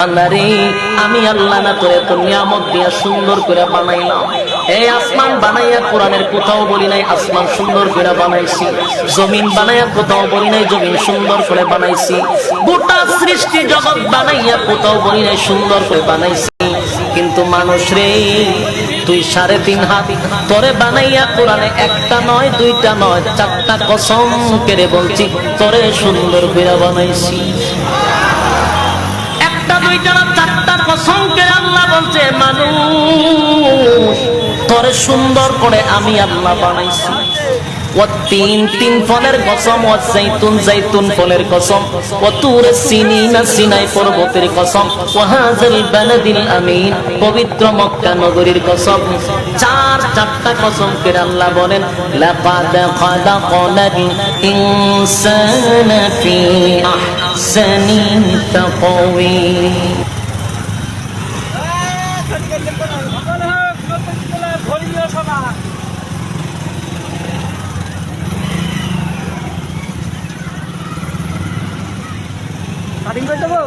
বান্দারে আমি আল্লাহ না তোরে তো নিয়ামত দিয়া সুন্দর করে বানাইলাম। এই আসমান বানাইয়া কোরআনের কোথাও বলি নাই আসমান সুন্দর করে বানাইছি, জমিন বানাইয়া কোথাও বলি নাই জমিন সুন্দর করে বানাইছি, গোটা সৃষ্টি জগৎ বানাইয়া কোথাও বলি নাই সুন্দর করে বানাইছি। কিন্তু মানুষ রে তুই 3.5 হাত তোরে বানাইয়া কোরআনে একটা নয় দুইটা নয় 4টা কসম করে বলছি তোরে সুন্দর করে বানাইছি। একটা দুইটা না 4টা কসম করে আল্লাহ বলছে মানুষ তোরে সুন্দর করে আমি আল্লাহ বানাইছি। তিন ফলের কসম, জাইতুন ফলের কসম, তুর সিনিনা সিনাই পর্বতের কসম, হাযাল বালাদিল আমিন পবিত্র মক্কা নগরীর কসম। 4টা কসম করে আল্লাহ বলেন লাকাদ খালাকনাল ইনসানা ফি আহসানি তাকওয়িম। কাটিং করে দেবো।